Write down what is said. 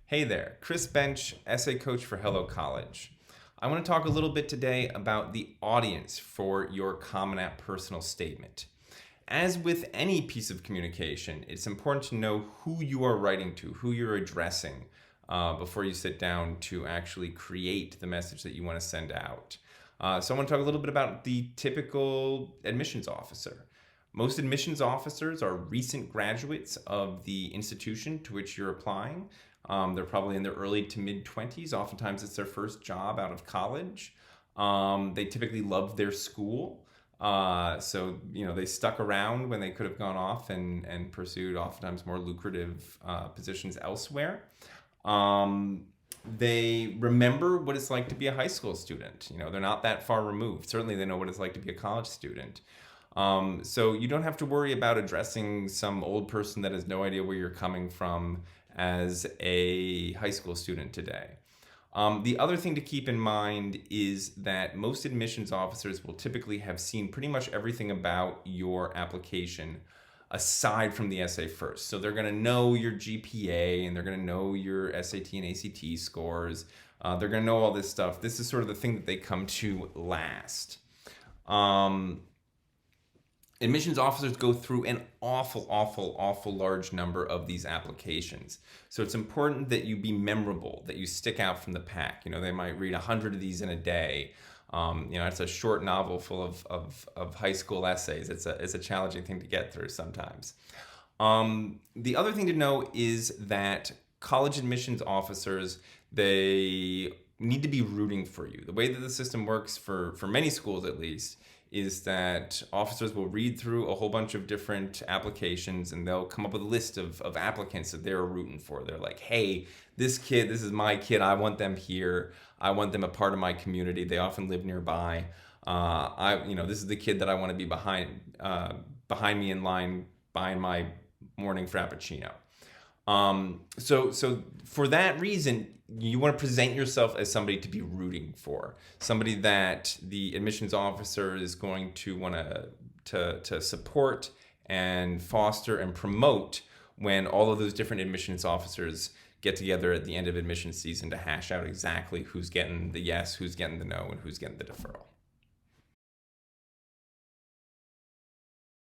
Hey there, Chris Bench, essay coach for HelloCollege. I want to talk a little bit today about the audience for your Common App personal statement. As with any piece of communication, it's important to know who you are writing to, who you're addressing, before you sit down to actually create the message that you want to send out. So I want to talk a little bit about the typical admissions officer. Most admissions officers are recent graduates of the institution to which you're applying. They're probably in their early to mid 20s. Oftentimes, it's their first job out of college. They typically love their school. They stuck around when they could have gone off and pursued oftentimes more lucrative positions elsewhere. They remember what it's like to be a high school student. They're not that far removed. Certainly, they know what it's like to be a college student. So you don't have to worry about addressing some old person that has no idea where you're coming from as a high school student today. The other thing to keep in mind is that most admissions officers will typically have seen pretty much everything about your application aside from the essay first. So they're going to know your GPA and they're going to know your SAT and ACT scores. They're going to know all this stuff. This is sort of the thing that they come to last. Admissions officers go through an awful large number of these applications. So it's important that you be memorable, that you stick out from the pack. They might read 100 of these in a day. It's a short novel full of high school essays. It's a challenging thing to get through sometimes. The other thing to know is that college admissions officers, they need to be rooting for you. The way that the system works for many schools at least is that officers will read through a whole bunch of different applications and they'll come up with a list of applicants that they're rooting for. They're like, hey, this is my kid. I want them here. I want them a part of my community. They often live nearby. This is the kid that I want to be behind me in line buying my morning frappuccino. So for that reason, you want to present yourself as somebody to be rooting for, somebody that the admissions officer is going to want to support and foster and promote when all of those different admissions officers get together at the end of admissions season to hash out exactly who's getting the yes, who's getting the no, and who's getting the deferral.